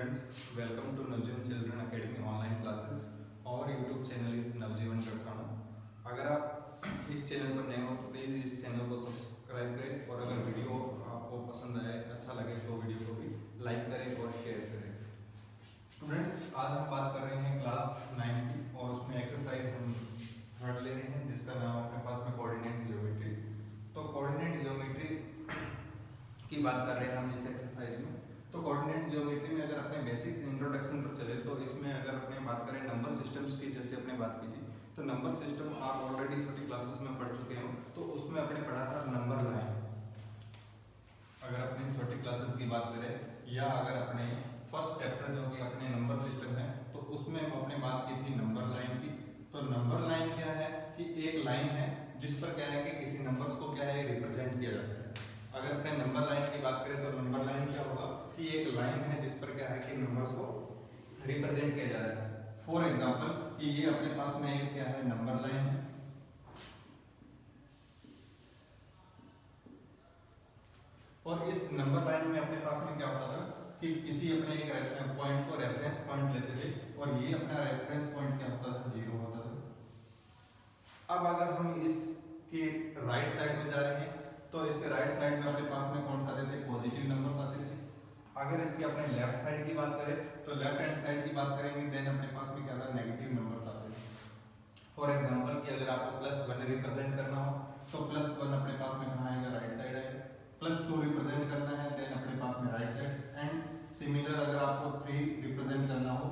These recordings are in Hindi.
students, welcome to Navjeevan Children Academy online classes. Our YouTube channel is Navjeevan Karsana. अगर आप इस चैनल पर नए हो तो प्लीज़ इस चैनल को सब्सक्राइब करें और अगर वीडियो आपको पसंद आए, अच्छा लगे तो वीडियो को भी लाइक करें और शेयर करें। स्टूडेंट्स, आज हम बात कर रहे हैं क्लास 9 की और उसमें एक्सरसाइज हम थर्ड ले रहे हैं जिसका नाम अपने पास में कोऑर्डिनेट ज्योमेट्री। तो कोऑर्डिनेट ज्योमेट्री की बात कर रहे हैं हम इस एक्सरसाइज में। तो कोऑर्डिनेट ज्योमेट्री में अगर अपने बेसिक इंट्रोडक्शन पर चले तो इसमें अगर अपने बात करें नंबर सिस्टम्स की, जैसे अपने बात की थी, तो नंबर सिस्टम आप ऑलरेडी छोटी क्लासेस में पढ़ चुके हो। तो उसमें अपने पढ़ा था नंबर लाइन। अगर अपने छोटी क्लासेस की बात करें या अगर अपने फर्स्ट चैप्टर जो कि अपने नंबर सिस्टम है तो उसमें अपने बात की थी नंबर लाइन की। तो नंबर लाइन क्या है कि एक लाइन है जिस पर क्या है कि किसी नंबर्स को क्या है रिप्रेजेंट किया जाता है। अगर अपने नंबर लाइन की बात करें तो नंबर लाइन क्या होगा कि एक लाइन है जिस पर क्या है कि नंबर्स को रिप्रेजेंट किया जा रहा है। फॉर एग्जांपल कि ये अपने पास में एक क्या है नंबर लाइन है और इस नंबर लाइन में अपने पास में क्या होता था कि किसी अपने एक पॉइंट को रेफरेंस पॉइंट लेते थे और ये अपना रेफरेंस पॉइंट क्या होता था, 0 होता था। अब अगर हम इसके राइट साइड में जा रहे हैं तो इसके राइट साइड में अपने पास में कौन सा आते थे, पॉजिटिव नंबर्स आते थे। अगर इसकी अपने लेफ्ट साइड की बात करें तो लेफ्ट हैंड साइड की बात करेंगे देन अपने पास में क्या था, नेगेटिव नंबर्स आते हैं। फॉर एग्जांपल कि अगर आपको +1 रिप्रेजेंट करना हो तो +1 अपने पास में कहाँ आएगा, राइट साइड आएगा। +2 रिप्रेजेंट करना है देन अपने पास में राइट साइड। एंड सिमिलर अगर आपको 3 रिप्रेजेंट करना हो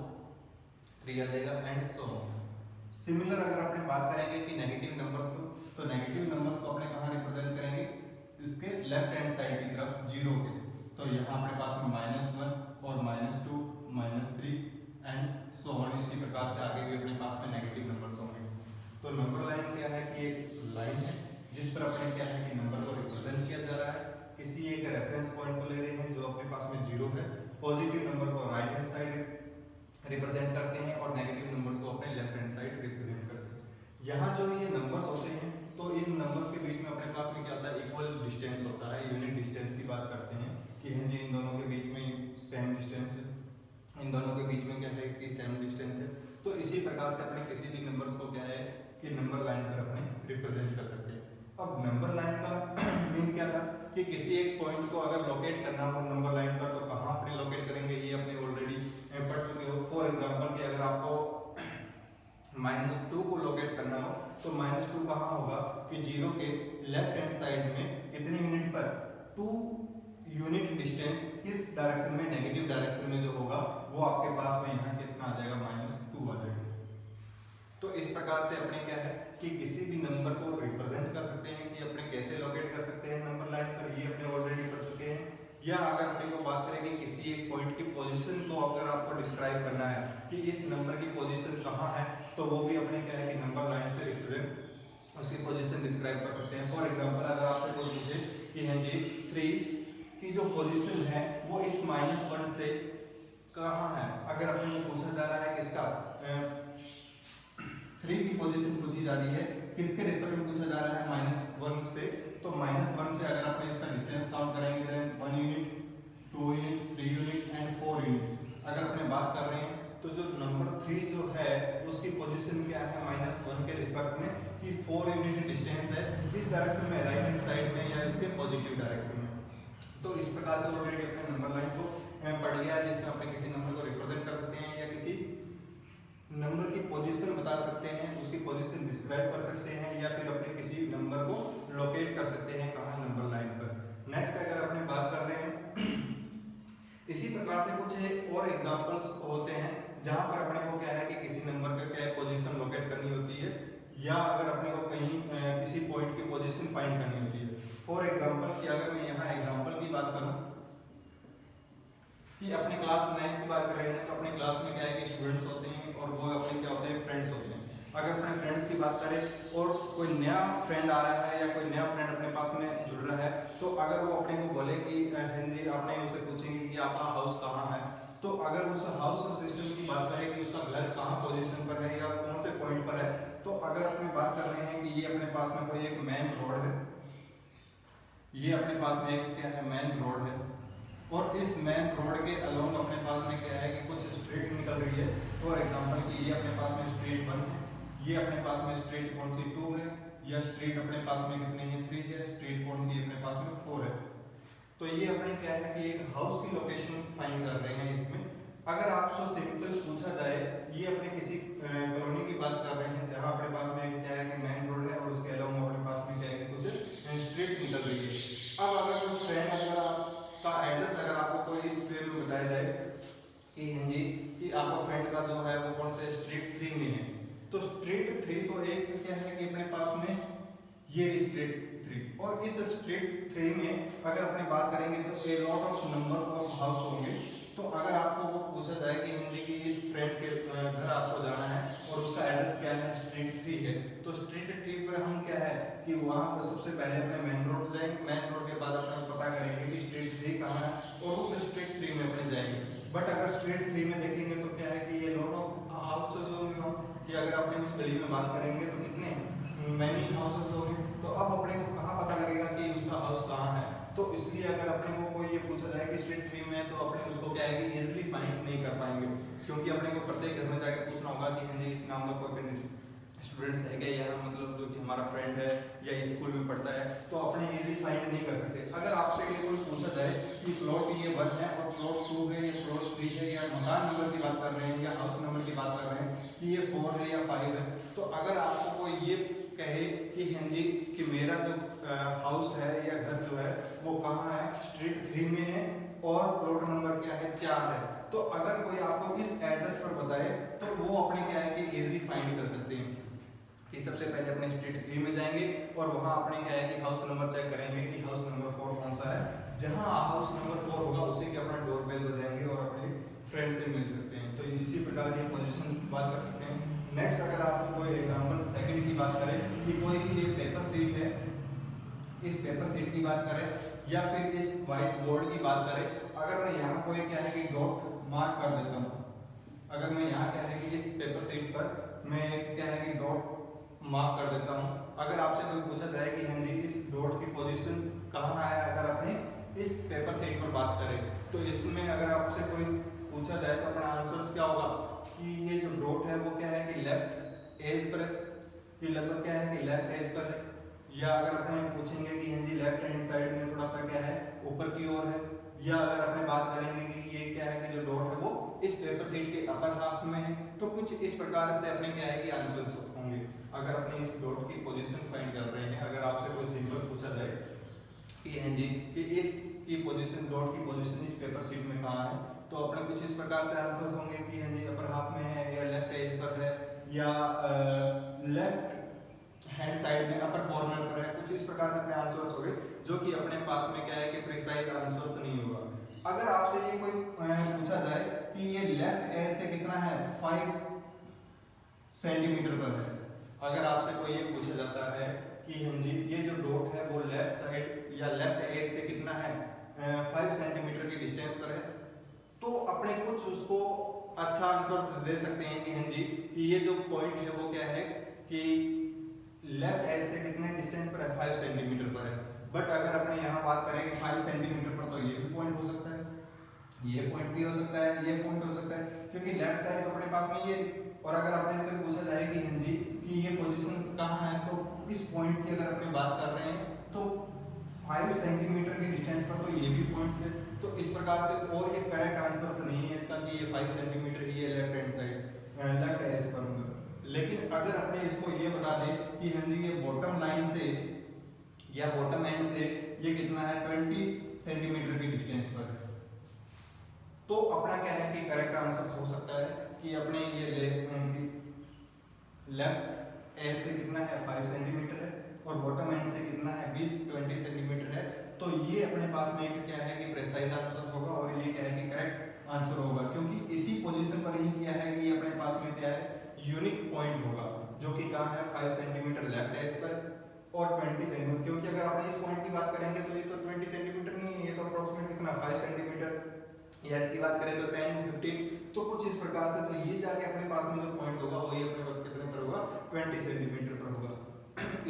3 आ जाएगा एंड सो ऑन। सिमिलर अगर अपने बात करेंगे कि नेगेटिव नंबर्स को, तो नेगेटिव नंबर्स को अपने कहाँ रिप्रेजेंट करेंगे, इसके लेफ्ट हैंड साइड की तरफ 0 के। तो यहाँ अपने पास में -1 और -2 -3 एंड सो ऑन। इसी प्रकार से आगे भी अपने पास में नेगेटिव नंबर्स होंगे। तो नंबर लाइन क्या है कि एक लाइन है जिस पर अपने क्या है कि नंबर को रिप्रेजेंट किया जा रहा है। किसी एक रेफरेंस पॉइंट को ले रहे हैं जो अपने पास में 0 है। पॉजिटिव नंबर को राइट हैंड साइड रिप्रेजेंट करते हैं और नेगेटिव नंबर्स को अपने लेफ्ट हैंड साइड रिप्रेजेंट करते हैं। यहाँ जो ये नंबर्स होते हैं तो इन नंबर्स के बीच में अपने पास में क्या होता है, इक्वल डिस्टेंस होता है। यूनिट डिस्टेंस की बात करते हैं कि हाँ जी इन दोनों के बीच में सेम डिस्टेंस है, इन दोनों के बीच में क्या है कि सेम डिस्टेंस है। तो इसी प्रकार से अपने किसी भी नंबर्स को क्या है कि नंबर लाइन पर अपने रिप्रेजेंट कर सकते हैं। अब नंबर लाइन का मीन क्या था कि किसी एक पॉइंट को अगर लोकेट करना हो नंबर लाइन पर तो कहाँ अपने लोकेट करेंगे, ये अपने ऑलरेडी पढ़ चुके हो। फॉर एग्जाम्पल कि अगर आपको -2 को लोकेट करना हो तो -2 कहाँ होगा कि 0 के लेफ्ट हैंड साइड में कितने यूनिट पर, 2 यूनिट डिस्टेंस किस डायरेक्शन में, नेगेटिव डायरेक्शन में जो होगा वो आपके पास में यहाँ कितना आ जाएगा, -2 आ जाएगा। तो इस प्रकार से अपने क्या है कि किसी भी नंबर को रिप्रेजेंट कर सकते हैं कि अपने कैसे लोकेट कर सकते हैं नंबर लाइन पर, ये अपने ऑलरेडी पढ़ चुके हैं। या अगर अपने को बात करें कि किसी एक पॉइंट की पोजीशन को अगर आपको डिस्क्राइब करना है कि इस नंबर की पोजीशन कहाँ है तो वो भी अपने क्या है कि नंबर लाइन से रिप्रेजेंट उसकी पोजीशन डिस्क्राइब कर सकते हैं। फॉर एग्जांपल अगर आपसे कोई पूछे कि हाँ जी 3 की जो पोजीशन है वो इस -1 से कहाँ है, अगर अपने को पूछा जा रहा है किसका 3 की पोजीशन पूछी जा रही है, किसके रिस्पेक्ट में पूछा जा रहा है, -1 से। तो -1 से अगर अपने इसका डिस्टेंस काउंट करेंगे then 1 unit 2 unit 3 unit and 4 unit. अगर अपने बात कर रहे हैं तो जो नंबर 3 जो है उसकी पोजीशन क्या है, -1 के रिस्पेक्ट में कि 4 यूनिट डिस्टेंस है इस डायरेक्शन में, राइट हैंड साइड में या इसके पॉजिटिव डायरेक्शन में। तो इस प्रकार से ऑलरेडी अपने नंबर लाइन को पढ़ लिया है जिसमें अपने किसी नंबर को रिप्रेजेंट कर सकते हैं या किसी नंबर की पोजीशन बता सकते हैं, उसकी पोजीशन डिस्क्राइब कर सकते हैं या फिर अपने किसी नंबर को लोकेट कर सकते हैं कहाँ, नंबर लाइन पर। नेक्स्ट अगर अपने बात कर रहे हैं इसी प्रकार से कुछ और एग्जांपल्स होते हैं जहां पर अपने को क्या है कि किसी नंबर का क्या पोजीशन लोकेट करनी होती है या अगर अपने को कहीं किसी पॉइंट की पोजीशन फाइंड करनी होती है। फॉर एग्जांपल कि अगर मैं यहाँ एग्जांपल की बात करूँ कि अपने क्लास 9 की बात कर रहे हैं तो अपने क्लास में क्या है कि स्टूडेंट्स होते हैं और वो अपने क्या होते हैं, फ्रेंड्स होते हैं। अगर अपने फ्रेंड्स की बात करें और कोई नया फ्रेंड आ रहा है या कोई नया फ्रेंड अपने पास में जुड़ रहा है तो अगर वो अपने को बोले कि हाँ जी, आपने उसे पूछेंगे कि आपका हाउस कहाँ है, तो अगर उस हाउस सिस्टम की बात करें कि उसका घर कहाँ पोजीशन पर है या कौन से पॉइंट पर है, तो अगर अपने बात कर रहे हैं कि ये अपने पास में कोई एक मेन रोड है, ये अपने पास में एक क्या है मेन रोड है और इस मेन रोड के अलोंग अपने पास में क्या है निकल रही है, फॉर एग्जांपल कि ये अपने पास में स्ट्रेट 1 है, ये अपने पास में स्ट्रेट कौन सी 2 है, या स्ट्रेट अपने पास में कितने हैं 3 है, स्ट्रेट कौन सी अपने पास में 4 है। तो ये अपने क्या है कि एक हाउस की लोकेशन फाइंड कर रहे हैं इसमें। अगर आपसे सिंपल पूछा जाए, ये अपने किसी कॉलोनी की बात कर रहे हैं जहां अपने पास में क्या है कि मेन रोड है और उसके अलावा अपने पास में क्या है कि कुछ स्ट्रीट निकल रही है। अब अगर कोई फ्रेंड अगर आपका एड्रेस अगर आपको कोई इस वे में बताया जाए कि हाँ जी कि आपका फ्रेंड का जो है वो कौन से स्ट्रीट 3 में है, तो स्ट्रीट 3 तो एक क्या है कि अपने पास में ये स्ट्रीट 3, और इस स्ट्रीट 3 में अगर अपने बात करेंगे तो a lot of numbers of house होंगे। तो अगर आपको वो पूछा जाए कि हाँ जी कि इस फ्रेंड के घर आपको जाना है और उसका एड्रेस क्या है स्ट्रीट 3 है, तो स्ट्रीट 3 पर हम क्या है कि वहाँ पर सबसे पहले अपने मेन रोड जाएंगे, मेन रोड के बाद अपना पता करेंगे कि स्ट्रीट 3 कहाँ है और उस स्ट्रीट 3 में अपने जाएंगे। बट अगर स्ट्रीट 3 में देखेंगे तो क्या है कि ये लॉट ऑफ हाउसेस होंगे, कि अगर अपने उस गली में बात करेंगे तो कितने मैनी हाउसेस होंगे। तो अब अपने को कहाँ पता लगेगा कि उसका हाउस कहाँ है, तो इसलिए अगर अपने को कोई ये पूछा जाए कि स्ट्रीट 3 में है तो अपने उसको क्या है कि इजीली फाइंड नहीं कर पाएंगे, क्योंकि अपने को प्रत्येक घर में जाके पूछना होगा कि हाँ जी इस नाम का कोई स्टूडेंट्स है क्या, या मतलब जो कि हमारा फ्रेंड है या स्कूल में पढ़ता है, तो अपने इजी फाइंड नहीं कर सकते। अगर आपसे ये कोई पूछा जाए कि प्लॉट ये 1 है और प्लॉट 2 है या प्लॉट 3 है, या मकान नंबर की बात कर रहे हैं या हाउस नंबर की बात कर रहे हैं कि ये 4 है या 5 है, तो अगर आपको कोई ये कहे कि हाँ जी कि मेरा जो हाउस है या घर जो है वो कहाँ है, स्ट्रीट 3 में है और प्लॉट नंबर क्या है 4 है, तो अगर कोई आपको इस एड्रेस पर बताए तो वो अपने क्या है कि इजीली फाइंड कर सकते हैं कि सबसे पहले अपने स्ट्रीट 3 में जाएंगे और वहां अपने क्या है कि हाउस नंबर चेक करेंगे कि हाउस नंबर 4 कौन सा है, जहां हाउस नंबर 4 होगा उसी के अपना डोर बेल बजाएंगे और अपने फ्रेंड से मिल सकते हैं। तो इसी प्रकार की पोजीशन की बात कर सकते हैं। नेक्स्ट अगर आपको कोई एग्जांपल सेकंड की बात करें कि कोई ये पेपर शीट है, इस पेपर शीट की बात करें या फिर इस व्हाइट बोर्ड की बात करें, अगर मैं यहाँ कोई क्या है कि डॉट मार्क कर देता हूँ, अगर मैं यहाँ क्या है कि इस पेपर शीट पर मैं क्या है कि डॉट मार्क कर देता हूँ, अगर आपसे कोई पूछा जाए कि हाँ जी इस डॉट की पोजीशन कहाँ है, अगर अपने इस पेपर शीट पर बात करें तो इसमें अगर आपसे कोई पूछा जाए तो अपना आंसर क्या होगा कि ये जो डॉट है वो क्या है कि लेफ्ट एज पर है, कि लगभग क्या है कि लेफ्ट एज पर है, या अगर अपने पूछेंगे कि हाँ जी लेफ्ट हैंड साइड में थोड़ा सा क्या है ऊपर की ओर है, या अगर अपने बात करेंगे कि ये क्या है कि जो डॉट है वो इस पेपर शीट के अपर हाफ में है, तो कुछ इस प्रकार से अपने क्या है कि आंसर्स होंगे अगर अपने इस डॉट की पोजीशन फाइंड कर रहे हैं। अगर आपसे कोई सिंबल पूछा जाए कि हाँ जी कि इस की पोजीशन डॉट की पोजीशन इस पेपर शीट में कहाँ है, तो अपने कुछ इस प्रकार से आंसर्स होंगे कि हाँ जी अपर हाफ में है या लेफ्ट एज पर है या लेफ्ट हैंड साइड में अपर कॉर्नर पर है, कुछ इस प्रकार से अपने आंसर्स होंगे जो कि अपने पास में क्या है कि प्रिसाइज आंसर्स नहीं होगा। अगर आपसे ये कोई पूछा जाए कि ये लेफ्ट एज से कितना है 5 सेंटीमीटर पर है, अगर आपसे कोई ये पूछा जाता है कि हाँ जी ये जो डॉट है वो लेफ्ट साइड या लेफ्ट एज से कितना है 5 सेंटीमीटर की डिस्टेंस पर है, तो अपने कुछ उसको अच्छा आंसर दे सकते हैं कि हाँ जी कि ये जो पॉइंट है वो क्या है कि लेफ्ट एज से कितने डिस्टेंस पर है 5 सेंटीमीटर पर है। बट अगर अपने यहाँ बात करें कि 5 सेंटीमीटर पर, तो ये भी पॉइंट हो सकता है, ये पॉइंट भी हो सकता है, ये पॉइंट हो सकता है, क्योंकि लेफ्ट साइड तो अपने पास में ये, और अगर अपने से पूछा जाए कि हाँ जी कि ये पोजीशन कहाँ है, तो इस पॉइंट की अगर अपने बात कर रहे हैं तो 5 सेंटीमीटर के डिस्टेंस पर, तो ये भी पॉइंट है। तो इस प्रकार से और ये करेक्ट आंसर नहीं है इसका कि ये 5 सेंटीमीटर ही है left hand side left edge पर। लेकिन अगर अपने इसको ये बता दें कि हाँ जी ये बॉटम लाइन से या बॉटम एंड से ये कितना है 20 सेंटीमीटर की डिस्टेंस पर है, तो अपना क्या है कि करेक्ट आंसर हो सकता है कि अपने ये लेफ्ट एज से कितना है 5 सेंटीमीटर है और बॉटम एंड से कितना है 20 सेंटीमीटर है, तो ये अपने पास में क्या है कि प्रिसाइज आंसर होगा और ये क्या है कि करेक्ट आंसर होगा, क्योंकि इसी पोजीशन पर ही क्या है कि अपने पास में क्या है यूनिक पॉइंट होगा जो कि कहाँ है 5 सेंटीमीटर लेफ्ट एज पर और 20 सेंटीमीटर, क्योंकि अगर आप इस पॉइंट की बात करेंगे तो ये तो 20 सेंटीमीटर नहीं है, ये तो अप्रोक्सीमेट कितना 5 सेंटीमीटर, या इसकी बात करें तो 10 15, तो कुछ इस प्रकार से तो ये जाके अपने पास में जो पॉइंट होगा वो ये अपने कितने पर होगा 20 सेंटीमीटर पर होगा।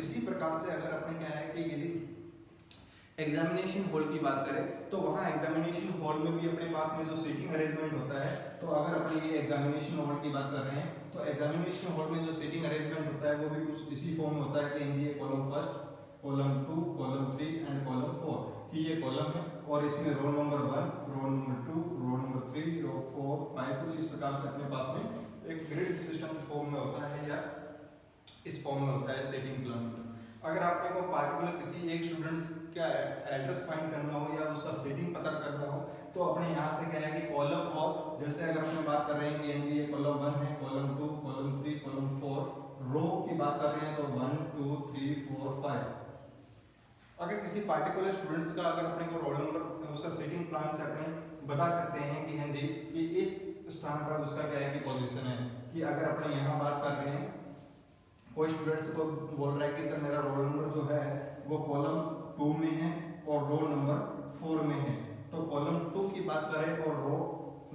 इसी प्रकार से अगर अपने क्या है कि किसी एग्जामिनेशन हॉल की बात करें तो वहाँ एग्जामिनेशन हॉल हॉल में भी अपने पास में जो सीटिंग अरेंजमेंट होता है, तो अगर अपने ये एग्जामिनेशन हॉल की बात कर रहे हैं तो एग्जामिनेशन हॉल में जो सीटिंग अरेंजमेंट होता है वो भी कुछ इसी फॉर्म में होता है कि ये column first, column 2, column 3 and column 4 कि ये कॉलम है और इसमें roll number 1, roll number 2, roll number 3, roll 4, 5 कुछ इस प्रकार से अपने पास में एक ग्रिड सिस्टम फॉर्म में होता है या इस फॉर्म में होता है सीटिंग प्लान। अगर आपने को पार्टिकुलर किसी एक स्टूडेंट्स का एड्रेस फाइंड करना हो या उसका सीटिंग पता करना हो तो अपने यहाँ से क्या है कि कॉलम, और जैसे अगर हम बात कर रहे हैं कि ये कॉलम 1 है, कॉलम 2, कॉलम 3, कॉलम 4, रो की बात कर रहे हैं तो 1 2 3 4 5। अगर किसी पार्टिकुलर स्टूडेंट्स का अगर अपने को रोल नंबर उसका सीटिंग प्लान से अपने बता सकते हैं कि हाँ जी कि इस स्थान पर उसका क्या है कि पोजीशन है, कि अगर अपने यहाँ बात कर रहे हैं कोई स्टूडेंट्स को बोल रहा है कि सर मेरा रोल नंबर जो है वो कॉलम 2 में है और रोल नंबर 4 में है, तो कॉलम 2 की बात करें और रो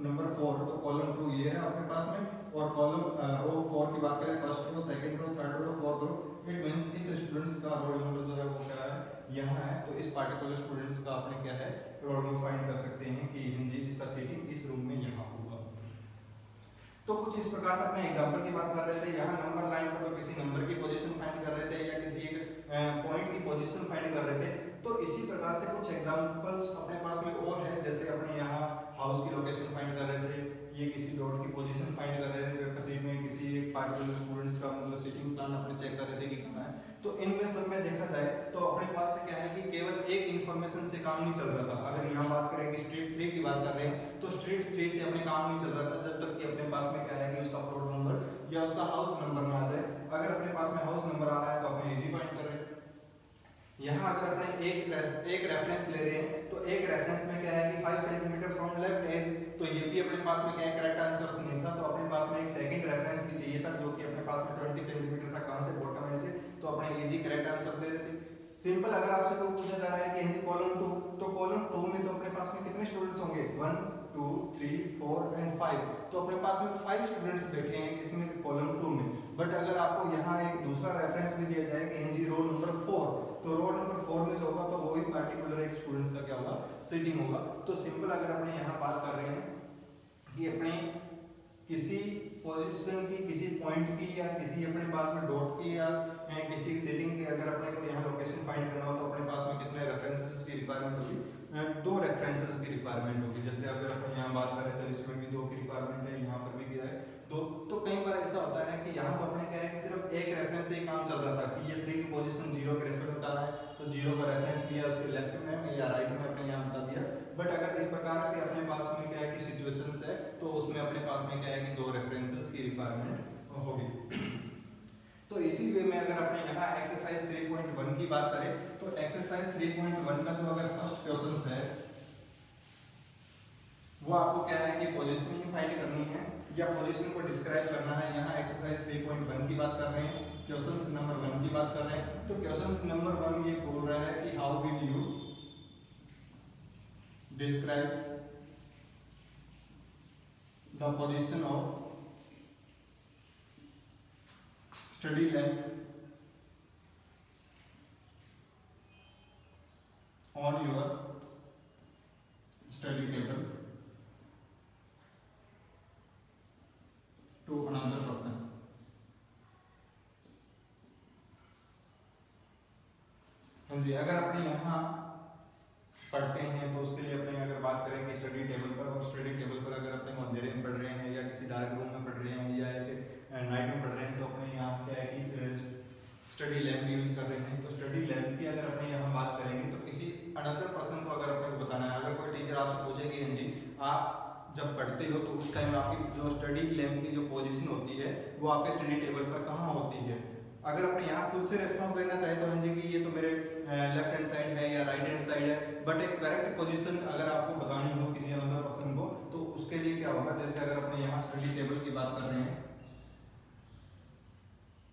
नंबर 4 तो कॉलम 2 ये है अपने पास में, और कॉलम रो 4 की बात करें first row, second row, third row, fourth row, it means इस स्टूडेंट्स का रोल नंबर जो है वो क्या है यहाँ है, तो इस पार्टिकुलर स्टूडेंट्स का आपने क्या है रोल नंबर फाइंड कर सकते हैं कि जी इसका सीटिंग इस रूम में यहाँ होगा। तो कुछ इस प्रकार से अपने एग्जांपल की बात कर रहे थे, यहाँ नंबर लाइन पर तो किसी नंबर की पोजीशन फाइंड कर रहे थे या किसी एक पॉइंट की पोजीशन फाइंड कर रहे थे, तो इसी प्रकार से कुछ एग्जांपल्स अपने पास में और है, जैसे अपने यहाँ हाउस की लोकेशन फाइंड कर रहे थे, ये किसी डॉट की पोजीशन फाइंड कर रहे थे पेपर शीट में, किसी एक पार्टिकुलर स्टूडेंट्स का मतलब सीटिंग प्लान अपने चेक कर रहे थे कि कहाँ है, तो इनमें सब में देखा जाए तो अपने पास से क्या है कि केवल एक इंफॉर्मेशन से काम नहीं चल रहा था। अगर यहाँ बात करें कि स्ट्रीट 3 की बात कर रहे हैं तो स्ट्रीट 3 से अपने काम नहीं चल रहा था जब तक कि अपने पास में क्या है कि उसका प्लॉट नंबर या उसका हाउस नंबर ना आ जाए। अगर अपने पास में हाउस नंबर आ रहा है तो अपने इजी फाइंड कर रहे हैं। यहाँ अगर अपने एक रेफरेंस ले रहे हैं तो एक रेफरेंस में क्या है कि 5 सेंटीमीटर फ्रॉम लेफ्ट एज, तो ये भी अपने पास में क्या है करेक्ट आंसर नहीं था, तो अपने पास में एक सेकंड रेफरेंस भी चाहिए था जो कि अपने पास में 20 सेंटीमीटर था, कहां से बॉटम एज से, तो अपने इजी करेक्ट आंसर दे देते। सिंपल अगर आपसे कोई पूछा जा रहा है कि एनजी कॉलम 2, तो कॉलम 2 में तो अपने पास में कितने स्टूडेंट्स होंगे 1 2 3 4 एंड 5, तो अपने पास में 5 स्टूडेंट्स बैठे हैं इसमें कॉलम 2 में। बट अगर आपको यहाँ एक दूसरा रेफरेंस भी दिया जाए कि एनजी रोल नंबर 4, तो रोल नंबर 4 में जो होगा तो वही पार्टिकुलर एक स्टूडेंट्स का क्या होगा सीटिंग होगा। तो सिंपल अगर अपने यहाँ बात कर रहे हैं कि अपने किसी पोजीशन की, किसी पॉइंट की या किसी अपने पास में डॉट की या किसी सेटिंग की अगर अपने को यहाँ लोकेशन फाइंड करना हो तो अपने पास में कितने रेफरेंसेस की रिक्वायरमेंट होगी, 2 रेफरेंसेस की रिक्वायरमेंट होगी। जैसे अगर अपन यहाँ बात करें तो इसमें भी 2 की रिक्वायरमेंट है, यहाँ पर भी क्या है 2। तो कई बार ऐसा होता है कि यहाँ तो अपने क्या है कि सिर्फ एक रेफरेंस से ही काम चल रहा था कि ये 3 की पोजीशन 0 के रेस्पेक्ट बता रहा है तो 0 का रेफरेंस लिया उसके लेफ्ट में या राइट में अपने यहाँ बता दिया। बट अगर इस प्रकार के अपने पास में क्या है कि सिचुएशंस है तो उसमें अपने पास में क्या है कि 2 रेफरेंसेस की रिक्वायरमेंट होगी। तो इसी वे में अगर अपने यहाँ एक्सरसाइज 3.1 की बात करें तो एक्सरसाइज 3.1 का जो अगर फर्स्ट क्वेश्चन है वो आपको क्या है कि पोजीशनिंग फाइंड करनी है या पोजीशन को डिस्क्राइब करना है। यहाँ एक्सरसाइज 3.1 की बात कर रहे हैं, क्वेश्चन नंबर 1 की बात कर रहे हैं। तो क्वेश्चन नंबर 1 ये बोल रहा है कि how will you describe the position of study lamp on your study table to another person। हाँ जी, अगर अपने यहाँ पढ़ते हैं तो उसके लिए अपने अगर बात करें कि स्टडी टेबल पर, और स्टडी टेबल पर अगर अपने अंधेरे में पढ़ रहे हैं या किसी डार्क रूम में पढ़ रहे हैं या नाइट में पढ़ रहे हैं तो अपने यहाँ क्या है कि स्टडी लैंप यूज कर रहे हैं। तो स्टडी लैंप की अगर अपने यहाँ बात करेंगे तो किसी अनदर पर्सन को अगर अपने को बताना है, अगर कोई टीचर आपसे पूछे कि हाँ जी आप जब पढ़ते हो तो उस टाइम आपकी जो स्टडी लैंप की जो पोजीशन होती है वो आपके स्टडी टेबल पर कहाँ होती है, अगर अपने यहाँ खुद से रिस्पॉन्स देना चाहे तो हाँ जी कि ये तो मेरे लेफ्ट हैंड साइड है या राइट हैंड साइड है, बट एक करेक्ट पोजीशन अगर आपको बतानी हो किसी अनदर पर्सन को तो उसके लिए क्या होगा। जैसे अगर अपने यहाँ स्टडी टेबल की बात कर रहे हैं,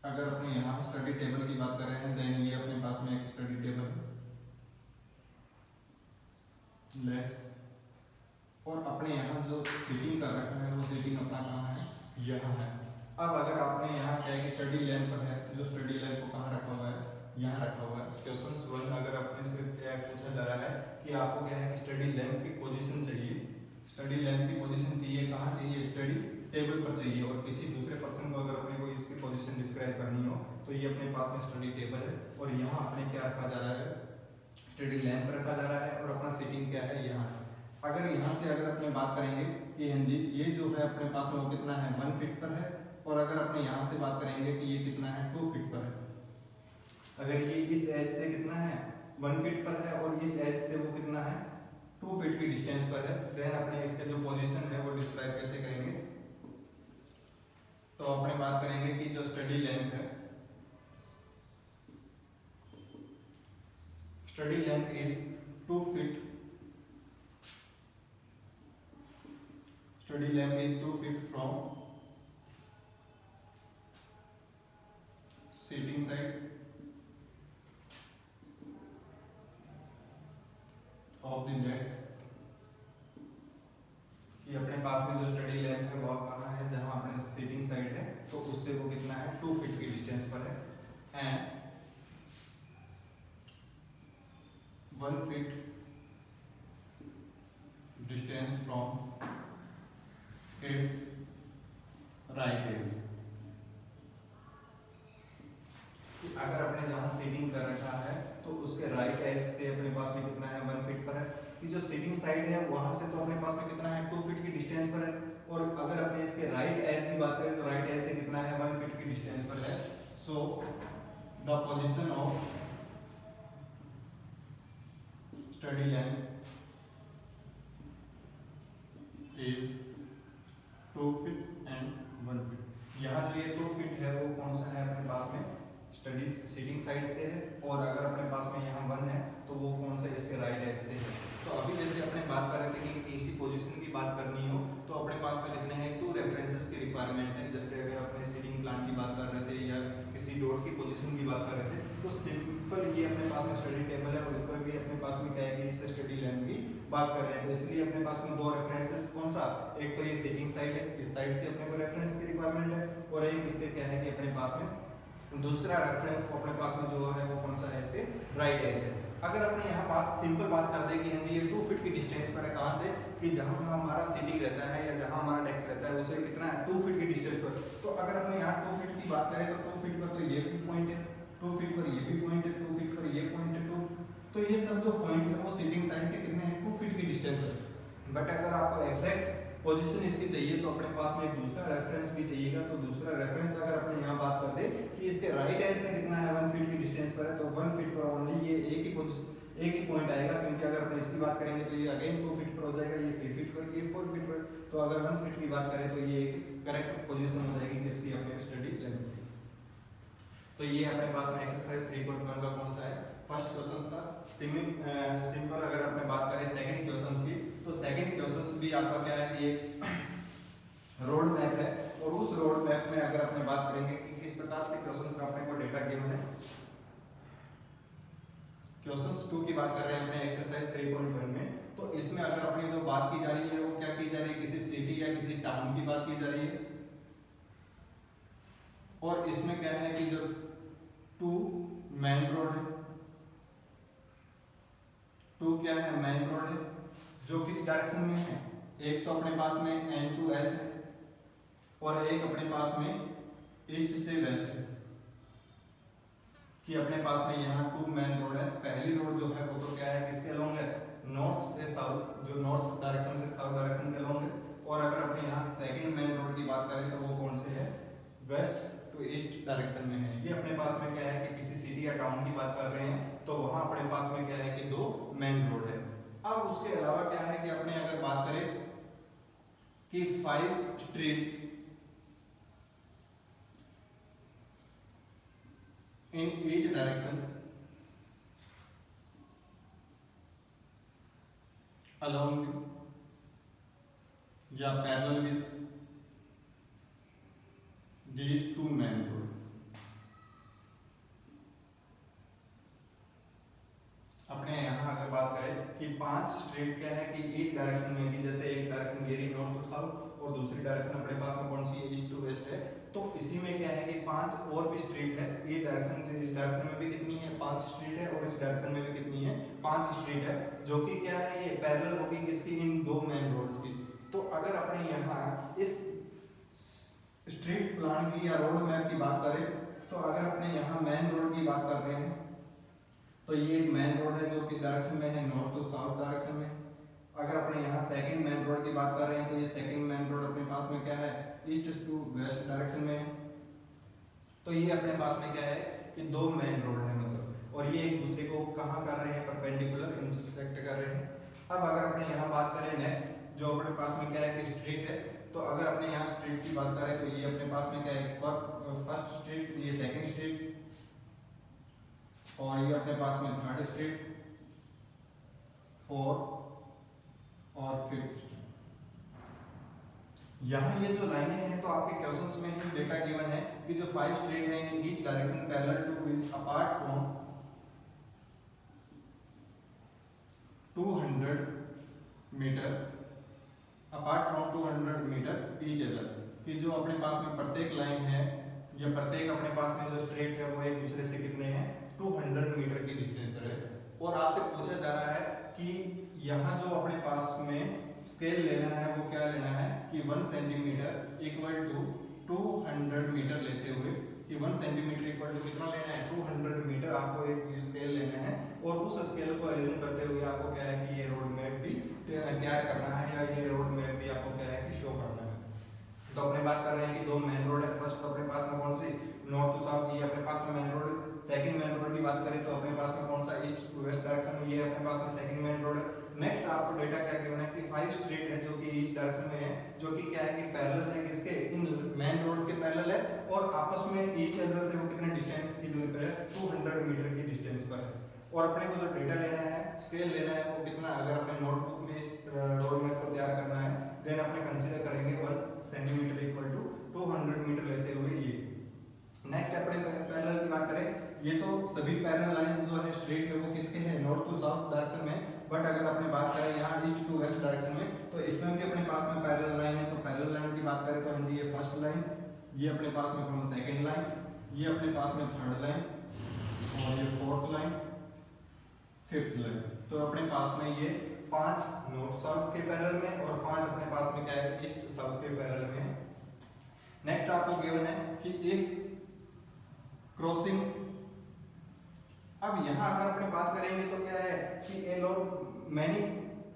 अगर अपने यहाँ स्टडी टेबल की बात कर रहे हैं देन ये अपने पास में एक स्टडी टेबल लेट्स, और अपने यहाँ जो सीटिंग कर रखा है वो सीटिंग अपना कहाँ है, यहाँ है। अब अगर आपने यहाँ क्या है कि स्टडी लैंप है, जो स्टडी लैंप को कहाँ रखा हुआ है, यहाँ रखा हुआ है। क्वेश्चन 1 अगर अपने से क्या पूछा जा रहा है कि आपको क्या है कि स्टडी लैंप की पोजीशन चाहिए चाहिए और किसी दूसरे पर्सन को अगर अपने को इसकी पोजीशन डिस्क्राइब करनी हो तो ये अपने पास में स्टडी टेबल है और यहाँ अपने क्या रखा जा रहा है, स्टडी लैंप रखा जा रहा है और अपना सीटिंग क्या है यहाँ है। अगर यहाँ से अगर अपने बात करेंगे कि हाँ जी ये जो है अपने पास में वो कितना है 1 फीट पर है और अगर अपने यहाँ से बात करेंगे कि ये कितना है 2 फीट पर है। अगर ये इस एज से कितना है 1 फीट पर है और इस एज से वो कितना है 2 फीट की डिस्टेंस पर है, देन अपने इसके जो पोजीशन है वो डिस्क्राइब कैसे करेंगे। तो अपने बात करेंगे कि जो स्टडी लेंथ है, study length is 2 feet, study length is 2 feet from seating side of the desk. कि अपने पास में जो स्टडी लैंप है वो कहाँ है, जहां अपने सीटिंग साइड है तो उससे वो कितना है 2 फीट की डिस्टेंस पर है and 1 feet distance from its right edge. अगर अपने जहां सीटिंग कर रखा है तो उसके राइट एज से अपने पास में कितना है 1 फीट पर है। कि जो सीटिंग साइड है वहां से तो अपने पास में कितना है 2 फीट की डिस्टेंस पर है और अगर अपने इसके राइट एज की बात करें तो राइट एज से कितना है 1 फीट की डिस्टेंस पर है। So the position of study lamp is 2 feet and 1 feet. यहाँ जो ये 2 फीट है वो कौन सा है अपने पास में स्टडी सीटिंग साइड से है और अगर अपने पास में यहाँ 1 है तो वो कौन सा इसके राइट एज से है। तो अभी जैसे अपने बात कर रहे थे कि किसी पोजीशन की बात करनी हो तो अपने पास में लिखने हैं 2 रेफरेंसेस की रिक्वायरमेंट है। जैसे अगर अपने सीटिंग प्लान की बात कर रहे थे या किसी डोर की पोजीशन की बात कर रहे थे तो सिंपल ये अपने पास में स्टडी टेबल है और इस पर भी अपने पास में क्या है कि इससे स्टडी लैंप की बात कर रहे हैं। तो इसलिए अपने पास में 2 रेफरेंसेस कौन सा, एक तो ये सीटिंग साइड है, इस साइड से अपने को रेफरेंस की रिक्वायरमेंट है और एक इसके क्या है कि अपने पास में दूसरा रेफरेंस अपने पास में जो है वो कौन सा है इसके राइट एज है। अगर अपने यहाँ बात सिंपल बात कर दे कि हाँ जी ये 2 फीट की डिस्टेंस पर है, कहाँ से कि जहाँ हमारा सीटिंग रहता है या जहाँ हमारा डेस्क रहता है उसे कितना है 2 फीट की डिस्टेंस पर। तो अगर अपने यहाँ 2 फीट की बात करें तो 2 फीट पर तो ये भी पॉइंट है, 2 फीट पर ये भी पॉइंट है, 2 फीट पर ये पॉइंट है, 2 तो ये सब जो पॉइंट है वो सीटिंग साइड से कितने हैं 2 फीट की डिस्टेंस पर। बट अगर आपको एग्जैक्ट पोजीशन इसकी चाहिए तो अपने पास में एक दूसरा रेफरेंस भी चाहिएगा। तो दूसरा रेफरेंस अगर अपने यहाँ बात कर दे कि इसके राइट एज से कितना है 1 फीट की डिस्टेंस पर है तो 1 फीट पर ओनली ये एक ही पॉइंट आएगा, क्योंकि अगर अपने इसकी बात करेंगे तो ये अगेन 2 फीट पर हो जाएगा, ये 3 फीट पर, ये 4 फीट पर। तो अगर 1 फीट की बात करें तो ये एक करेक्ट पोजीशन हो जाएगी किसकी अपने स्टडी लेंथ की। तो ये अपने पास में एक्सरसाइज 3.1 का कौन सा है फर्स्ट क्वेश्चन था। सिंपल अगर अपने बात करें सेकंड क्वेश्चन की तो सेकंड क्वेश्चन भी आपका क्या है कि एक रोड मैप है और उस रोड मैप में अगर अपने बात करेंगे कि किस प्रकार से क्वेश्चन का अपने को डेटा गिवन है। क्वेश्चन 2 की बात कर रहे हैं अपने एक्सरसाइज 3.1 में। तो इसमें अगर अपनी जो बात की जा रही है वो क्या की जा रही है, किसी सिटी या किसी टाउन की बात की जा रही है और इसमें क्या है कि जो 2 मेन रोड है, 2 क्या है मेन रोड है जो किस डायरेक्शन में है, एक तो अपने पास में N2S है और एक अपने पास में ईस्ट से वेस्ट है। कि अपने पास में यहाँ 2 मेन रोड है, पहली रोड जो है वो तो क्या है किसके अलोंग है नॉर्थ से साउथ, जो नॉर्थ डायरेक्शन से साउथ डायरेक्शन के अलोंग है। और अगर अपने यहाँ सेकंड मेन रोड की बात करें तो वो कौन से है वेस्ट टू ईस्ट डायरेक्शन में है। ये अपने पास में क्या है कि किसी सिटी या टाउन की बात कर रहे हैं तो वहां अपने पास में क्या है कि 2 मेन रोड है। अब उसके अलावा क्या है कि अपने अगर बात करें कि 5 streets in each direction along या parallel with these 2 main road। अपने यहाँ अगर बात करें कि 5 स्ट्रीट क्या है कि ईस्ट डायरेक्शन में भी, जैसे एक डायरेक्शन ये रही नॉर्थ टू साउथ और दूसरी डायरेक्शन अपने पास में कौन सी है ईस्ट टू वेस्ट है। तो इसी में क्या है कि 5 और भी स्ट्रीट है, इस डायरेक्शन से इस डायरेक्शन में भी कितनी है 5 स्ट्रीट है और इस डायरेक्शन में भी कितनी है 5 स्ट्रीट है, जो कि क्या है ये पैरेलल होगी किसकी इन 2 मेन रोड्स की। तो अगर अपने यहाँ इस स्ट्रीट प्लान की या रोड मैप की बात करें तो अगर अपने यहाँ मेन रोड की बात कर रहे हैं तो ये एक मेन रोड है जो किस डायरेक्शन में है, नॉर्थ टू साउथ डायरेक्शन में। अगर अपने यहाँ सेकंड मेन रोड की बात कर रहे हैं तो ये सेकंड मेन रोड अपने पास में क्या है, ईस्ट टू वेस्ट डायरेक्शन में है। तो ये अपने पास में क्या है कि दो मेन रोड है मतलब, और ये एक दूसरे को कहाँ कर रहे हैं, परपेंडिकुलर इंटरसेक्ट कर रहे हैं। अब अगर अपने यहाँ बात करें नेक्स्ट जो अपने पास में क्या है कि स्ट्रीट है, तो अगर अपने यहाँ स्ट्रीट की बात करें तो ये अपने पास में क्या है, फर्स्ट स्ट्रीट, ये सेकंड स्ट्रीट, और ये अपने पास में थर्ड स्ट्रीट, फोर्थ और फिफ्थ स्ट्रीट। यहाँ ये जो लाइनें हैं तो आपके क्वेश्चंस में ही डेटा गिवन है कि जो 5 स्ट्रीट है in each direction parallel to which apart from 200 metre each other, कि जो अपने पास में प्रत्येक लाइन है या प्रत्येक अपने पास में जो स्ट्रेट है वो एक दूसरे से कितने हैं, 200 मीटर की डिस्टेंस पर है। और आपसे पूछा जा रहा है कि यहाँ जो अपने पास में स्केल लेना है वो क्या लेना है कि 1 सेंटीमीटर इक्वल टू 200 मीटर लेते हुए, कि 1 सेंटीमीटर इक्वल टू कितना लेना है, 200 मीटर आपको एक स्केल लेना है। और उस स्केल को अज्यूम करते हुए आपको क्या है कि ये रोड मैप भी तैयार करना है या ये रोड मैप भी आपको क्या है कि शो करना है। तो अपने बात कर रहे हैं कि दो मेन रोड है, फर्स्ट अपने पास में कौन सी, नॉर्थ टू साउथ, ये अपने पास में main road. Second main road की बात करें तो अपने पास में कौन सा, ईस्ट टू वेस्ट डायरेक्शन में, ये अपने पास में सेकंड मेन रोड है। नेक्स्ट आपको डेटा क्या गिवन है कि 5 स्ट्रीट है जो कि ईस्ट डायरेक्शन में है, जो कि क्या है कि पैरेलल है किसके, इन मेन रोड के पैरेलल है, और आपस में ईच अदर से वो कितने डिस्टेंस की दूरी पर है, 200 मीटर की डिस्टेंस पर है। और अपने को जो डेटा लेना है, स्केल लेना है वो कितना, अगर अपने नोटबुक में इस रोड मैप को तैयार करना है देन अपने कंसीडर करेंगे 1 सेंटीमीटर इक्वल टू 200 मीटर लेते हुए ये। नेक्स्ट अपने पैरेलल की बात करें, ये तो सभी पैरेलल लाइंस जो है स्ट्रेट है वो किसके हैं, नॉर्थ टू साउथ डायरेक्शन में। बट अगर अपने बात करें यहाँ ईस्ट टू वेस्ट डायरेक्शन में तो इसमें भी अपने पास में पैरेलल लाइन है। तो पैरेलल लाइन की बात करें तो हाँ जी ये फर्स्ट लाइन, ये अपने पास में कौन सेकंड लाइन, ये अपने पास में थर्ड लाइन, और ये फोर्थ लाइन, फिफ्थ लाइन। तो अपने पास में ये 5 नॉर्थ साउथ के पैरेलल में और 5 अपने पास में क्या है, ईस्ट साउथ के पैरेलल में है। नेक्स्ट आपको गिवन है कि इफ क्रॉसिंग, अब यहाँ अगर अपने बात करेंगे तो क्या है कि ए लॉट मैनी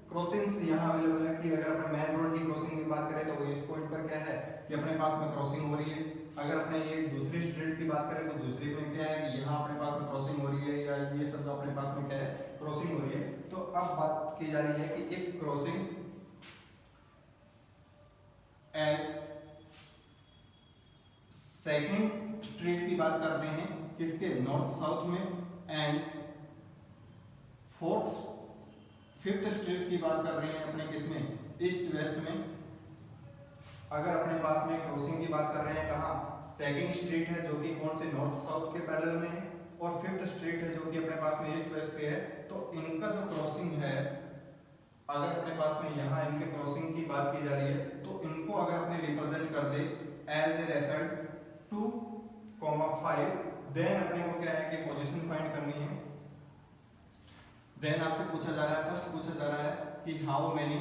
क्रॉसिंग्स यहाँ अवेलेबल है, कि अगर अपने मेन रोड की क्रॉसिंग की बात करें तो इस पॉइंट पर क्या है कि अपने पास में क्रॉसिंग हो रही है। अगर अपने ये दूसरी स्ट्रीट की बात करें तो दूसरी में क्या है कि यहाँ अपने पास में क्रॉसिंग हो रही है, या ये सब अपने पास में क्या है क्रॉसिंग हो रही है। तो अब बात की जा रही है कि if crossing as second street की बात कर रहे हैं किसके, नॉर्थ साउथ में, एंड फिफ्थ स्ट्रीट की बात कर रहे हैं अपने किसमें, ईस्ट वेस्ट में। अगर अपने पास में क्रॉसिंग की बात कर रहे हैं कहाँ, सेकंड स्ट्रीट है जो कि कौन से, नॉर्थ साउथ के पैरेलल में है, और फिफ्थ स्ट्रीट है जो कि अपने पास में ईस्ट वेस्ट पे है। तो इनका जो क्रॉसिंग है, अगर अपने पास में यहाँ इनके क्रॉसिंग की बात की जा रही है तो इनको अगर अपने रिप्रेजेंट कर दे एज ए रेफर 2,5, देन अपने को क्या है कि पोजीशन फाइंड करनी है। देन आपसे पूछा जा रहा है, फर्स्ट पूछा जा रहा है कि how many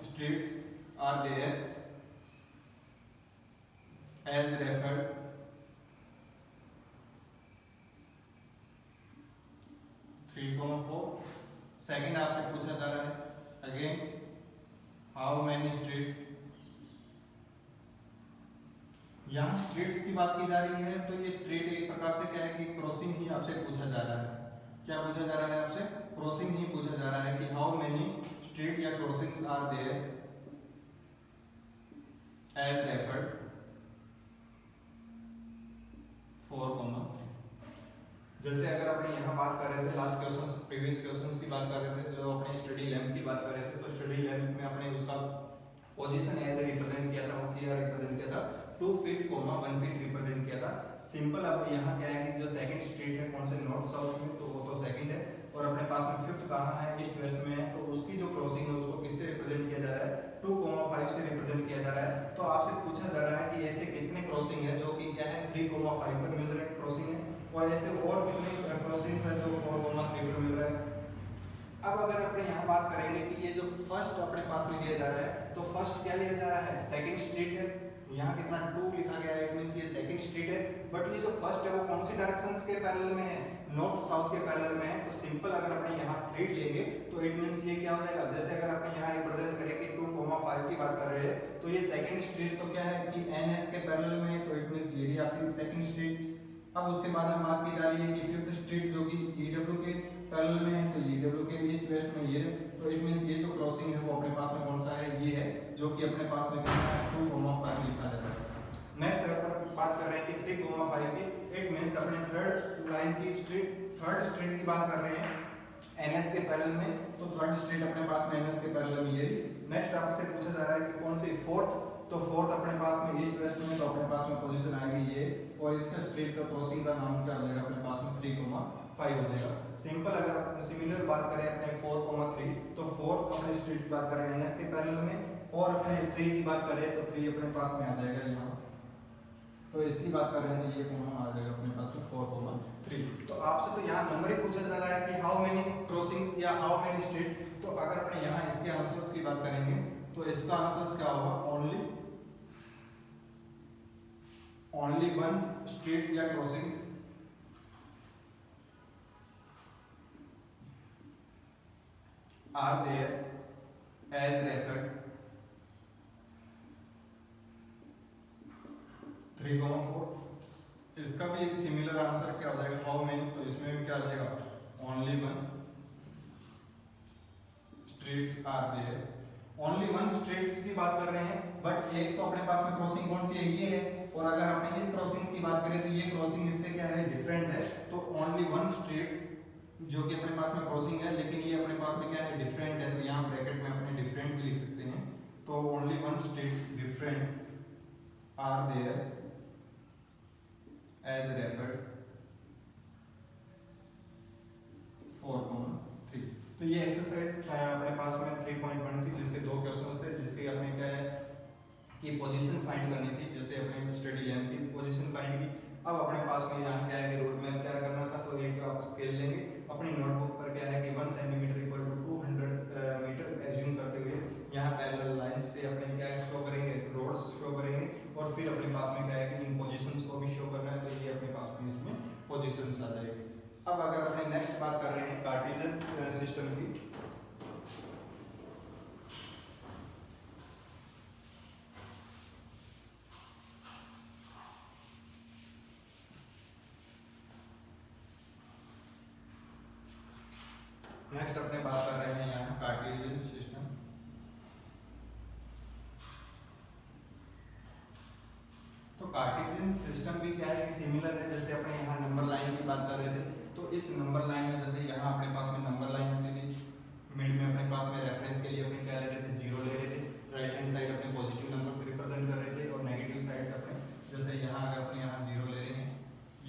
streets are there as referred 3,4। Second आपसे पूछा जा रहा है अगेन हाउ मेनी स्ट्रीट, यहाँ स्ट्रीट्स की बात की जा रही है तो ये स्ट्रीट एक प्रकार से क्या है कि क्रॉसिंग ही आपसे पूछा जा रहा है। क्या पूछा जा रहा है आपसे, क्रॉसिंग ही पूछा जा रहा है कि हाउ मेनी स्ट्रीट या crossings are there as referred 4,3। जैसे अगर अपने यहाँ बात कर रहे थे लास्ट क्वेश्चन, प्रीवियस क्वेश्चन की बात कर रहे थे, जो अपने स्टडी लैंप की बात कर रहे थे, तो स्टडी लैंप में अपने उसका पोजीशन एज ए रिप्रेजेंट किया था, वो क्या रिप्रेजेंट किया था 2 फीट, 1 फीट रिप्रेजेंट किया था। सिंपल। अब यहाँ क्या है कि जो सेकंड स्ट्रीट है कौन से, नॉर्थ साउथ में, तो वो तो सेकंड है, और अपने पास में फिफ्थ कहाँ है, ईस्ट वेस्ट में है। तो उसकी जो क्रॉसिंग है उसको किससे रिप्रेजेंट किया जा रहा है, 2,5 से रिप्रेजेंट किया जा रहा है। तो आपसे पूछा जा रहा है कि ऐसे कितने क्रॉसिंग है जो कि क्या है 3,5 पर मिल रहे हैं क्रॉसिंग है, और ऐसे और कितने क्रॉसिंग्स है जो 4,3 पर मिल रहा है। अब अगर अपने यहाँ बात करेंगे कि ये जो फर्स्ट अपने पास में लिया जा रहा है, तो फर्स्ट क्या लिया जा रहा है, सेकंड स्ट्रीट है, यहाँ कितना 2 लिखा गया है, इट मींस ये सेकंड स्ट्रीट है, बट ये जो फर्स्ट है वो कौन सी डायरेक्शंस के पैरेलल में है, नॉर्थ साउथ के पैरेलल में है। तो सिंपल अगर अपने यहाँ 3 लेंगे तो इट मींस ये क्या हो जाएगा, जैसे अगर अपने यहाँ रिप्रेजेंट करें कि 2,5 की बात कर रहे हैं, तो ये सेकंड स्ट्रीट तो क्या है कि NS के पैरेलल में है, तो इट मींस ये भी आपकी सेकंड स्ट्रीट। अब उसके बाद में बात की जा रही है कि फिफ्थ स्ट्रीट जो कि EW के पैरेलल में है, तो EW के ईस्ट वेस्ट में ये, तो इट मींस ये जो क्रॉसिंग है वो अपने पास में कौन सा है, ये है, जो कि अपने पास में कितना है 2,5 लिखा जा रहा है। नेक्स्ट अगर बात कर रहे हैं कि 3,5 की, इट मींस अपने थर्ड लाइन की स्ट्रीट, थर्ड स्ट्रीट की बात कर रहे हैं NS के पैरेलल में, तो थर्ड स्ट्रीट अपने पास में NS के पैरेलल में ये। नेक्स्ट आपसे पूछा जा रहा है कि कौन सी फोर्थ, तो फोर्थ अपने पास में ईस्ट वेस्ट में, तो अपने पास में पोजीशन आएगी ये, और इसका स्ट्रीट का क्रॉसिंग का नाम क्या हो जाएगा अपने पास में 3,5 हो जाएगा। सिंपल अगर सिमिलर बात करें अपने 4,3, तो फोर्थ अपने स्ट्रीट की बात करें NS के पैरेलल में, और अपने 3 की बात करें तो 3 अपने पास में आ जाएगा यहाँ, तो इसकी बात कर रहे हैं तो ये कॉमा आ जाएगा अपने पास में 4,3। तो आपसे तो यहाँ नंबर ही पूछा जा रहा है कि हाउ मेनी क्रॉसिंग्स या हाउ मेनी स्ट्रीट, तो अगर अपने यहाँ इसके आंसर्स की बात करेंगे तो इसका आंसर्स क्या होगा, ओनली वन स्ट्रीट या crossings are there as referred 3,4। इसका भी एक सिमिलर आंसर क्या हो जाएगा, हाउ मेनी, तो इसमें भी क्या आ जाएगा, only one streets are there. Only one streets की बात कर रहे हैं, बट एक तो अपने पास में क्रॉसिंग कौन सी है, ये है, और अगर अपने इस क्रॉसिंग की बात करें तो ये क्रॉसिंग इससे क्या है, डिफरेंट है, तो ओनली वन स्ट्रीट्स जो कि अपने पास में क्रॉसिंग है, लेकिन ये अपने पास में क्या है, डिफरेंट है, तो यहाँ ब्रैकेट में अपने डिफरेंट भी लिख सकते हैं, तो only one streets different are there as referred 4,3। तो ये एक्सरसाइज अपने पास में 3.1 थी, जिसके 2 क्वेश्चंस थे, जिसके अपने क्या है कि पोजीशन फाइंड करनी थी, जैसे अपने स्टडी लैंप की पोजीशन फाइंड की। अब अपने पास में यहाँ क्या है कि रोड मैप तैयार करना था, तो एक आप स्केल लेंगे अपनी नोटबुक पर, क्या है कि 1 centimetre equal to 200 metre assume करते हुए यहाँ पैरेलल लाइंस से अपने क्या शो करेंगे, रोड्स शो करेंगे, और फिर अपने पास में क्या है कि इन पोजीशंस को भी शो करना है, तो ये अपने पास में इसमें पोजीशंस आ जाएगी। अब अगर अपने नेक्स्ट बात कर रहे हैं कार्टेशियन सिस्टम की, नेक्स्ट अपने बात कर रहे हैं यहाँ कार्टेशियन सिस्टम। तो कार्टेशियन सिस्टम भी क्या है, सिमिलर है, जैसे अपने यहाँ नंबर लाइन की बात कर रहे थे, तो इस नंबर लाइन में जैसे यहाँ अपने पास में नंबर लाइन होती थी, मिड में अपने पास में रेफरेंस के लिए अपने क्या ले रहे थे, 0 ले रहे थे, राइट हैंड साइड अपने पॉजिटिव नंबर से रिप्रेजेंट कर रहे थे, और नेगेटिव साइड्स अपने जैसे यहाँ अगर अपने यहाँ 0 ले रहे हैं,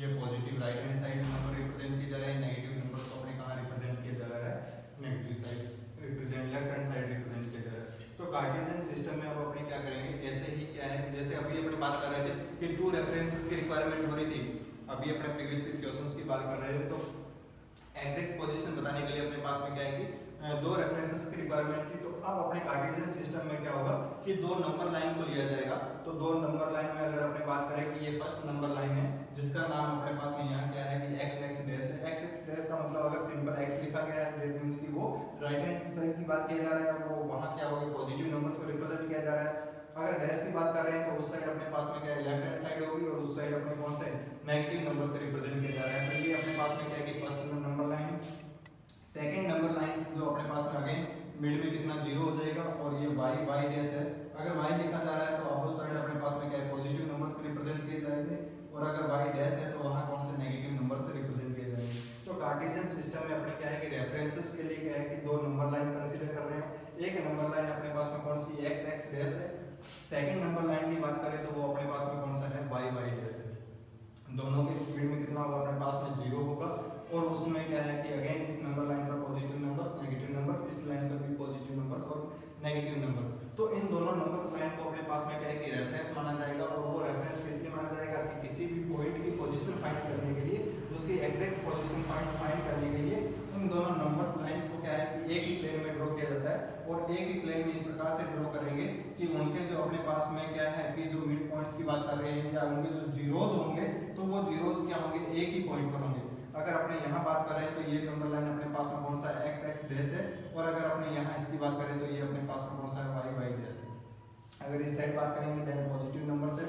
ये positive right hand side number represent किया जा रहा है, नेगेटिव नंबर को अपने कहाँ रिप्रेजेंट किया जा रहा है, negative side represent, left hand side represent किया जा रहा है। तो कार्टेशियन सिस्टम में अब अपने क्या करेंगे, ऐसे ही क्या है कि जैसे अभी अपने बात कर रहे थे कि 2 रेफरेंसेस की रिक्वायरमेंट हो रही थी, अभी अपने प्रीवियस क्वेश्चंस की बात कर रहे थे, तो एग्जैक्ट पोजीशन बताने के लिए अपने पास में क्या है कि 2 रेफरेंसेस की रिक्वायरमेंट थी। तो अब अपने कार्टेशियन सिस्टम में क्या होगा कि 2 नंबर लाइन को लिया जाएगा, तो 2 नंबर लाइन में अगर अपने बात करें कि ये फर्स्ट नंबर लाइन है, जिसका नाम अपने पास में यहाँ क्या है कि x x डैश है। x x डैश का मतलब अगर सिंपल x लिखा गया है, दैट मींस कि वो राइट हैंड साइड की बात किया जा रहा है, वो वहां क्या होगा, पॉजिटिव नंबर्स को रिप्रेजेंट किया जा रहा है। अगर डैश की बात कर रहे हैं तो उस साइड अपने पास में क्या है, लेफ्ट हैंड साइड होगी, और उस साइड अपने कौन से नेगेटिव नंबर से रिप्रेजेंट किया जा रहा है। तो ये अपने पास में क्या है कि फर्स्ट नंबर लाइन है। सेकंड नंबर लाइन जो अपने पास में अगेन मिड में कितना 0 हो जाएगा, और ये y डैश है, अगर y लिखा जा रहा है तो अपोजिट साइड अपने पास में क्या है, पॉजिटिव नंबर से रिप्रेजेंट किए जाएंगे, और अगर y डैश है तो वहां कौन से नेगेटिव नंबर से रिप्रेजेंट किए जाएंगे। तो कार्टेशियन सिस्टम में अपने क्या है कि रेफरेंसेस के लिए क्या है कि 2 नंबर लाइन कंसीडर कर रहे हैं। एक नंबर लाइन अपने पास में कौन सी x x डैश है, सेकंड नंबर लाइन की बात करें तो वो अपने पास में कौन सा है, y डैश है। दोनों के मिड में कितना होगा, अपने पास में 0 होगा, और उसमें क्या है कि अगेन इस नंबर लाइन पर पॉजिटिव नंबर्स, नेगेटिव नंबर्स, इस लाइन पर भी पॉजिटिव नंबर्स और नेगेटिव नंबर्स। तो इन दोनों नंबर्स लाइन को अपने पास में क्या है कि रेफरेंस माना जाएगा, और वो रेफरेंस किस लिए माना जाएगा कि किसी भी पॉइंट की पोजीशन फाइंड करने के लिए, उसकी एग्जैक्ट पोजीशन फाइंड करने के लिए इन दोनों नंबर लाइंस को क्या है कि अपने यहाँ बात करें तो ये नंबर लाइन अपने पास में कौन सा है, एक्स एक्स डैश है, और अगर अपने यहाँ इसकी बात करें तो ये अपने पास में कौन सा है, वाई वाई डैश है। अगर इस साइड बात करेंगे देन पॉजिटिव नंबर से,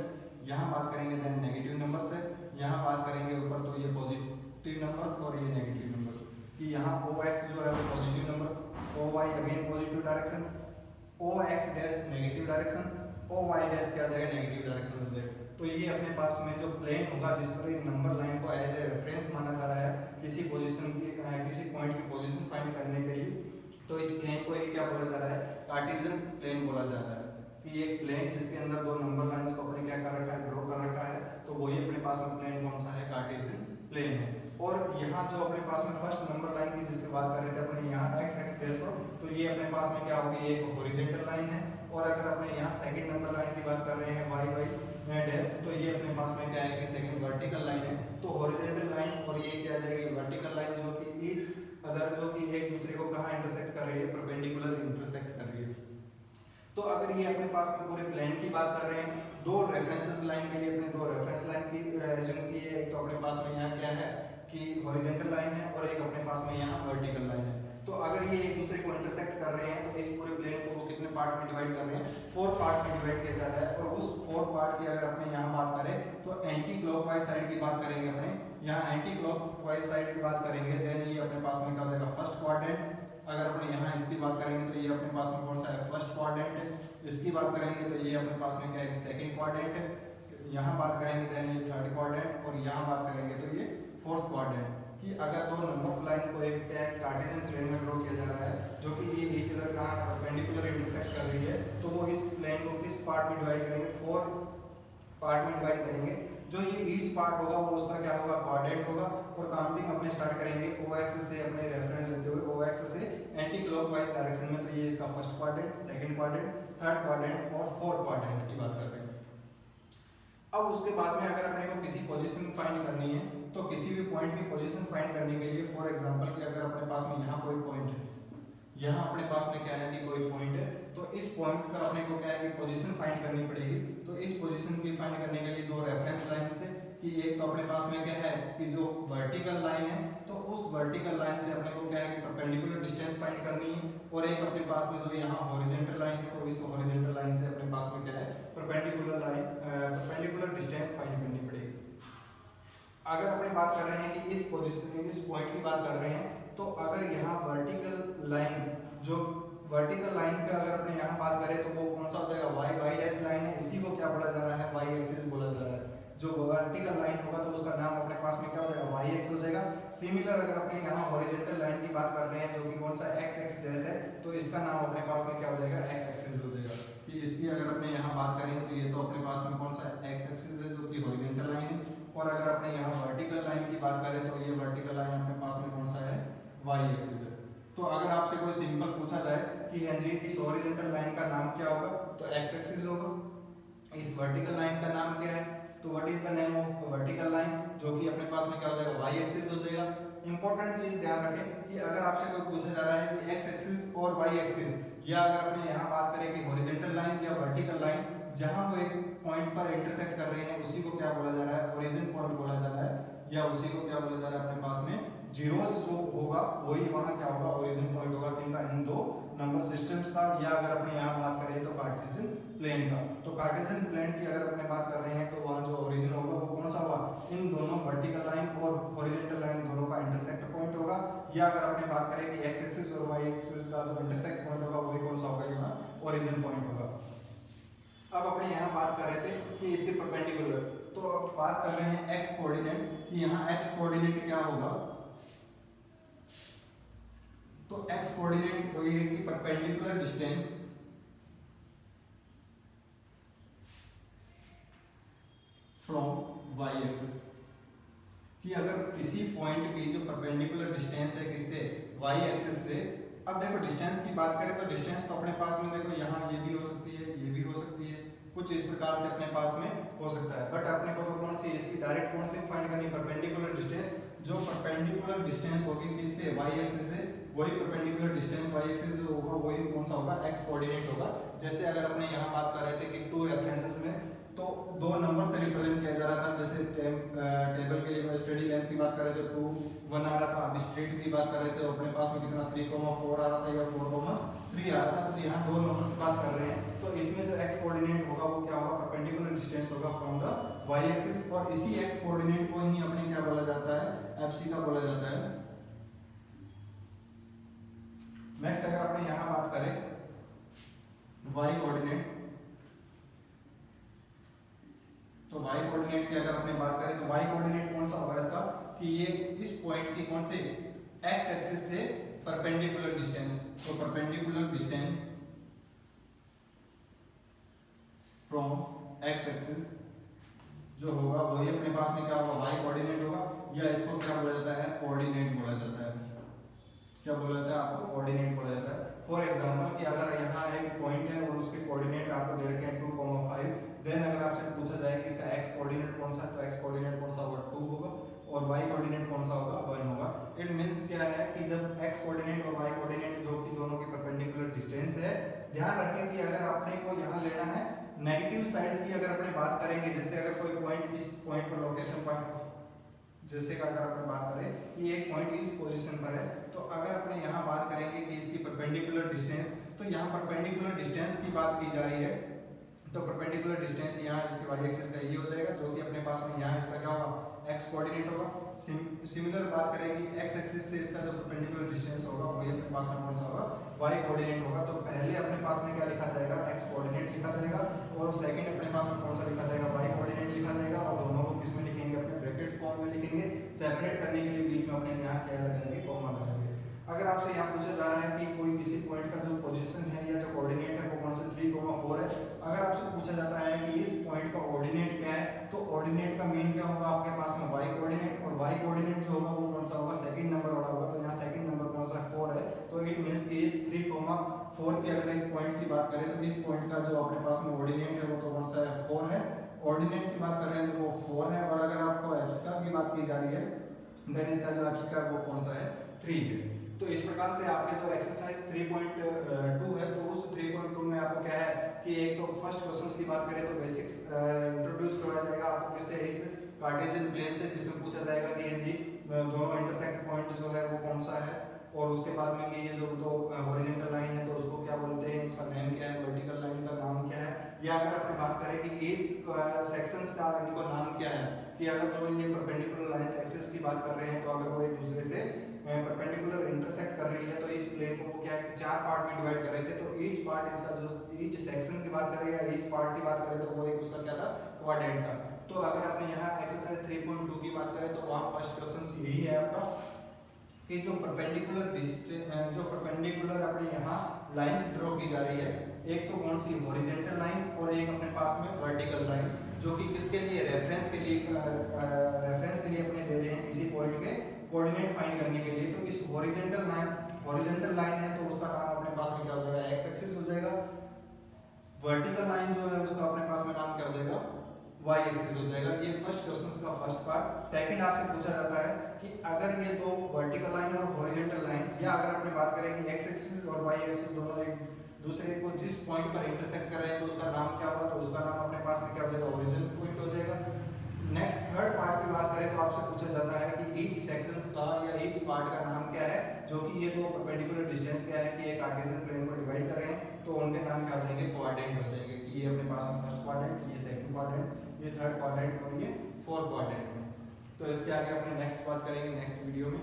यहाँ बात करेंगे देन नेगेटिव नंबर से, यहाँ बात करेंगे ऊपर तो ये पॉजिटिव नंबर्स और ये नेगेटिव नंबर्स, कि यहाँ ओ एक्स जो है वो positive numbers, O Y again positive direction, O X dash negative direction, O Y dash क्या जाएगा, नेगेटिव डायरेक्शन हो जाएगा। तो ये अपने पास में जो प्लेन होगा जिस पर एक नंबर लाइन को एज ए रेफरेंस माना जा रहा है किसी पोजीशन की, किसी पॉइंट की पोजीशन फाइंड करने के लिए, तो इस प्लेन को ही क्या बोला जा रहा है, कार्टेशियन प्लेन बोला जा रहा है। कि एक प्लेन जिसके अंदर दो नंबर लाइंस को अपने क्या कर रखा है, ड्रॉ कर रखा है, तो वही अपने पास में प्लेन कौन सा है, कार्टेशियन प्लेन है। और यहाँ जो अपने पास में फर्स्ट नंबर लाइन की जिससे बात कर रहे थे अपने यहाँ एक्स एक्स डैश पर, तो ये अपने पास में क्या होगी, एक हॉरिजॉन्टल लाइन है। और अगर अपने यहाँ सेकंड नंबर लाइन की बात कर रहे हैं वाई वाई डैश, तो ये अपने पास में क्या है कि सेकंड वर्टिकल लाइन है। तो हॉरिजॉन्टल लाइन और ये क्या आ जाएगी, वर्टिकल लाइन, जो कि ईच अदर, जो कि एक दूसरे को कहाँ इंटरसेक्ट कर रही है, परपेंडिकुलर इंटरसेक्ट कर रही है। तो अगर ये अपने पास में पूरे प्लेन की बात कर रहे हैं, दो रेफरेंसेस लाइन के लिए अपने दो रेफरेंस लाइन की एज्यूम की है, एक तो अपने पास में यहाँ क्या है कि हॉरिजॉन्टल लाइन है और एक अपने पास में यहाँ वर्टिकल लाइन है। तो अगर ये एक दूसरे को इंटरसेक्ट कर रहे हैं तो इस पूरे प्लेन को वो कितने पार्ट में डिवाइड कर रहे हैं, 4 पार्ट में डिवाइड किया जा रहा है। और उस 4 पार्ट की अगर अपने यहाँ बात करें तो एंटी क्लॉकवाइज साइड की बात करेंगे, अपने यहाँ एंटी क्लॉकवाइज साइड की बात करेंगे, देन ये अपने पास में क्या हो जाएगा, फर्स्ट क्वाड्रेंट। अगर अपने यहाँ इसकी बात करेंगे तो ये अपने पास में कौन सा है, फर्स्ट क्वाड्रेंट है। इसकी बात करेंगे तो ये अपने पास में क्या है, सेकंड क्वाड्रेंट है। यहाँ बात करेंगे देन ये थर्ड क्वाड्रेंट, और यहाँ बात करेंगे तो ये फोर्थ क्वाड्रेंट। कि अगर दो नंबर लाइन को एक क्या है कार्टेशियन प्लेन में ड्रॉ किया जा रहा है, जो कि ये ईच अदर कहाँ है, परपेंडिकुलर इंटरसेक्ट कर रही है, तो वो इस प्लेन को किस पार्ट में डिवाइड करेंगे, 4 पार्ट में डिवाइड करेंगे। जो ये ईच पार्ट होगा वो उसका क्या होगा, क्वाड्रेंट होगा। और काउंटिंग अपने स्टार्ट करेंगे ओ एक्स से, अपने रेफरेंस लेते हुए ओ एक्स से एंटी क्लॉकवाइज डायरेक्शन में। तो ये इसका first quadrant, second quadrant, third quadrant और फोर्थ क्वाड्रेंट की बात कर रहे हैं। अब उसके बाद में अगर अपने को किसी पोजीशन फाइंड करनी है, तो किसी भी पॉइंट की पोजीशन फाइंड करने के लिए, फॉर एग्जांपल कि अगर अपने पास में यहाँ कोई पॉइंट है, यहाँ अपने पास में क्या है कि कोई पॉइंट है, तो इस पॉइंट का अपने को क्या है कि पोजीशन फाइंड करनी पड़ेगी। तो इस पोजीशन की फाइंड करने के लिए दो रेफरेंस लाइन से, कि एक तो अपने पास में क्या है कि जो वर्टिकल लाइन है, तो उस वर्टिकल लाइन से अपने को क्या है कि परपेंडिकुलर डिस्टेंस फाइंड करनी है। और एक अपने पास में जो यहाँ हॉरिजॉन्टल लाइन है, तो इस हॉरिजॉन्टल लाइन से अपने पास में क्या है, परपेंडिकुलर डिस्टेंस फाइंड करनी पड़ेगी। अगर अपने बात कर रहे हैं कि इस पोजीशन, इस पॉइंट की बात कर रहे हैं, तो अगर यहाँ वर्टिकल लाइन, जो वर्टिकल लाइन पे अगर अपने यहाँ बात करें तो वो कौन सा हो जाएगा, वाई वाई डैश लाइन है। इसी को क्या बोला जा रहा है, वाई एक्सिस बोला जा रहा है। जो वर्टिकल लाइन होगा तो उसका नाम अपने पास में क्या हो जाएगा, वाई एक्स हो जाएगा। सिमिलर अगर अपने यहाँ हॉरिजॉन्टल लाइन की बात कर रहे हैं, जो कि कौन सा एक्स एक्स डैश है, तो इसका नाम अपने पास में क्या हो जाएगा, एक्स एक्सिस हो जाएगा। कि इसकी अगर अपने यहाँ बात करेंगे तो ये तो अपने पास में कौन सा एक्स एक्सिस है, जो कि हॉरिजॉन्टल लाइन है। और अगर अपने यहाँ वर्टिकल लाइन की बात करें तो ये वर्टिकल लाइन अपने पास में कौन सा है, वाई एक्सिस है। तो अगर आपसे कोई सिंपल पूछा जाए कि हाँ जी इस हॉरिजॉन्टल लाइन का नाम क्या होगा, तो एक्स एक्सिस होगा। इस वर्टिकल लाइन का नाम क्या है, तो what is the name of vertical line, जो कि अपने पास में क्या हो जाएगा, वाई एक्सिस हो जाएगा। इंपॉर्टेंट चीज ध्यान रखें कि अगर आपसे कोई पूछा जा रहा है कि एक्स एक्सिस और वाई एक्सिस, या अगर अपने यहाँ बात करें कि हॉरिजॉन्टल लाइन या वर्टिकल लाइन, जहां वो एक पॉइंट पर इंटरसेक्ट कर रहे हैं, उसी को क्या बोला जा रहा है, ओरिजिन पॉइंट बोला जा रहा है। या उसी को क्या बोला जा रहा है, अपने पास में जीरोस जो होगा वही वहां क्या होगा, ओरिजिन पॉइंट होगा। किनका, इन दो नंबर सिस्टम्स का। या अगर अपने यहाँ बात करें तो कार्टेशियन प्लेन का, तो कार्टेशियन प्लेन की अगर अपने बात कर रहे हैं तो वहाँ जो ओरिजिन होगा वो कौन सा होगा, इन दोनों वर्टिकल लाइन और हॉरिजॉन्टल लाइन दोनों का इंटरसेक्ट पॉइंट होगा। या अगर अपने बात करें कि एक्स एक्सिस और वाई एक्सिस का जो इंटरसेक्ट पॉइंट होगा वही कौन सा होगा, यहाँ ओरिजिन पॉइंट होगा। अब अपने यहाँ बात कर रहे थे कि इसके परपेंडिकुलर, तो बात कर रहे हैं एक्स कोऑर्डिनेट, कि यहाँ एक्स कोऑर्डिनेट क्या होगा, तो एक्स कोऑर्डिनेट वही है कि perpendicular distance from Y axis. कि अगर किसी पॉइंट की जो परपेंडिकुलर डिस्टेंस है किससे, वाई एक्सिस से। अब देखो डिस्टेंस की बात करें तो डिस्टेंस तो अपने पास में देखो यहाँ ये भी हो सकती है, ये भी हो सकती है, कुछ इस प्रकार से अपने पास में हो सकता है। बट अपने को तो कौन सी इसकी डायरेक्ट कौन सी फाइंड करनी, परपेंडिकुलर डिस्टेंस। जो परपेंडिकुलर डिस्टेंस होगी किससे, वाई एक्सिस से, वही परपेंडिकुलर डिस्टेंस वाई एक्सिस होगा, वही कौन सा होगा, एक्स कोऑर्डिनेट होगा। जैसे अगर अपने यहाँ बात कर रहे थे कि टू रेफरेंसेस में तो दो नंबर से रिप्रेजेंट किया जा रहा था। जैसे टेबल के लिए स्टडी लैंप की बात कर रहे थे 2 1 आ रहा था। अभी स्ट्रीट की बात कर रहे थे तो अपने पास में कितना 3,4 आ रहा था या 4,3 आ रहा था। तो यहाँ दो नंबर से बात कर रहे हैं तो इसमें जो x कोऑर्डिनेट होगा वो क्या होगा, परपेंडिकुलर डिस्टेंस होगा फ्रॉम द y एक्सिस, और इसी x कोऑर्डिनेट को ही अपने क्या बोला जाता है, FC का बोला जाता है। नेक्स्ट अगर अपने यहाँ बात करें y कोऑर्डिनेट, तो y कोऑर्डिनेट की अगर अपने बात करें तो y कोऑर्डिनेट कौन सा होगा इसका, कि ये इस पॉइंट की कौन से x एक्सिस से परपेंडिकुलर डिस्टेंस, तो perpendicular distance from x axis जो होगा वही अपने पास में क्या होगा, y कोऑर्डिनेट होगा, या इसको क्या बोला जाता है, कोऑर्डिनेट बोला जाता है। क्या बोला जाता है आपको, कोऑर्डिनेट बोला जाता है। फॉर एग्जांपल कि अगर यहाँ एक पॉइंट है और उसके कोऑर्डिनेट आपको दे रखे हैं 2,5, देन अगर आपसे पूछा जाए कि इसका x कोऑर्डिनेट कौन सा है, तो x कोऑर्डिनेट कौन सा होगा, 2 होगा, और y कोऑर्डिनेट कौन सा होगा, 1 होगा। इट मींस क्या है कि जब x कोऑर्डिनेट और y कोऑर्डिनेट जो कि दोनों की परपेंडिकुलर डिस्टेंस है, ध्यान रखें कि अगर आपने को यहाँ लेना है नेगेटिव साइड्स की अगर अपने बात करेंगे, जैसे अगर कोई पॉइंट इस पॉइंट पर लोकेशन पॉइंट, जैसे कि अगर अपने बात करें कि एक पॉइंट इस पोजीशन पर है, तो अगर अपने यहाँ बात करेंगे कि इसकी परपेंडिकुलर डिस्टेंस, तो यहाँ परपेंडिकुलर डिस्टेंस की बात की जा रही है, तो परपेंडिकुलर डिस्टेंस यहाँ इसके y एक्सिस का ये हो जाएगा, जो कि अपने पास में यहाँ इसका क्या होगा, x कोऑर्डिनेट होगा। सिमिलर बात करें कि x एक्सिस से इसका जो परपेंडिकुलर डिस्टेंस होगा वही अपने पास में कौन सा होगा, y कोऑर्डिनेट होगा। तो पहले अपने पास में क्या लिखा जाएगा, x कोऑर्डिनेट लिखा जाएगा, और सेकंड अपने पास में कौन सा लिखा जाएगा, y कोऑर्डिनेट लिखा जाएगा, और दोनों को किसमें लिखेंगे, अपने ब्रैकेट्स फॉर्म में लिखेंगे। सेपरेट करने के लिए बीच में अपने यहाँ क्या लगाएंगे, कॉमा लगाएंगे। अगर आपसे यहाँ पूछा जा रहा है कि कोई किसी पॉइंट का जो पोजीशन है या जो कोऑर्डिनेट है वो कौन सा 3,4 है, अगर आपसे पूछा जाता है कि इस पॉइंट का ऑर्डिनेट क्या है, तो ऑर्डिनेट का मीन क्या होगा आपके पास में, y कोऑर्डिनेट, और y कोऑर्डिनेट जो होगा वो कौन सा होगा, सेकंड नंबर वाला होगा। तो यहाँ सेकंड नंबर कौन सा, 4 है, तो इट मींस कि इस 3,4 की अगर इस पॉइंट की बात करें तो इस पॉइंट का जो अपने पास में ऑर्डिनेट है वो तो कौन सा है, 4 है। ऑर्डिनेट की बात कर रहे हैं तो वो 4 है, और अगर आपको एब्सका की बात की जा रही है देन इसका जो एब्सका वो कौन सा है, 3 है। तो इस प्रकार से आपके जो एक्सरसाइज 3.2 है, तो उस 3.2 में आपको क्या है कि एक तो फर्स्ट क्वेश्चंस की बात करें तो बेसिक्स इंट्रोड्यूस करवाया जाएगा आपको किससे, इस कार्टेशियन प्लेन से, जिसमें पूछा जाएगा कि जी दोनों इंटरसेक्ट पॉइंट जो है वो कौन सा है, और उसके बाद में कि ये जो दो हॉरिजॉन्टल लाइन है तो उसको क्या बोलते हैं, उसका नेम क्या है, वर्टिकल लाइन का नाम क्या है, या अगर अपने बात करें कि ईच सेक्शंस का इनको नाम क्या है, कि अगर तो ये परपेंडिकुलर लाइंस एक्सिस की बात कर रहे हैं तो अगर वो एक दूसरे से परपेंडिकुलर इंटरसेक्ट कर रही है तो इस प्लेन को वो क्या है, 4 पार्ट में डिवाइड कर रहे थे। तो ईच पार्ट इसका जो ईच सेक्शन की बात करें या ईच पार्ट की बात करें तो वो एक उसका क्या था, क्वाड्रेंट था। तो अगर अपने यहाँ एक्सरसाइज 3.2 की बात करें तो वहाँ फर्स्ट क्वेश्चन यही है आपका कि जो परपेंडिकुलर डिस्टेंस, जो परपेंडिकुलर अपने यहाँ लाइंस ड्रॉ की जा रही है, एक तो कौन सी हॉरिजॉन्टल लाइन और एक अपने पास में वर्टिकल लाइन, जो कि किसके लिए, रेफरेंस के लिए अपने ले रहे हैं किसी पॉइंट के कोऑर्डिनेट फाइंड करने के लिए। तो इस हॉरिजॉन्टल लाइन है तो उसका नाम अपने पास में क्या हो जाएगा, x एक्सिस हो जाएगा। वर्टिकल लाइन जो है उसका अपने पास में नाम क्या हो जाएगा, y एक्सिस हो जाएगा। ये फर्स्ट क्वेश्चन का फर्स्ट पार्ट। सेकंड आपसे पूछा जाता है कि अगर ये दो वर्टिकल लाइन और हॉरिजॉन्टल लाइन, या अगर अपने बात करें कि x एक्सिस और y एक्सिस दोनों एक दूसरे को जिस पॉइंट पर इंटरसेक्ट कर रहे हैं तो उसका नाम क्या होगा, तो उसका नाम अपने पास में क्या हो जाएगा, ओरिजिन पॉइंट हो जाएगा। नेक्स्ट थर्ड पार्ट की बात करें तो आपसे पूछा जाता है कि ईच सेक्शंस का या ईच पार्ट का नाम क्या है, जो कि ये दो परपेंडिकुलर डिस्टेंस क्या है कि एक कार्टेशियन प्लेन को डिवाइड कर रहे हैं, तो उनके नाम क्या हो जाएंगे, क्वाड्रेंट हो जाएंगे। कि ये अपने पास में फर्स्ट क्वाड्रेंट, ये सेकंड क्वाड्रेंट, ये थर्ड क्वाड्रेंट और ये फोर्थ क्वाड्रेंट। तो इसके आगे अपने नेक्स्ट बात करेंगे नेक्स्ट वीडियो में।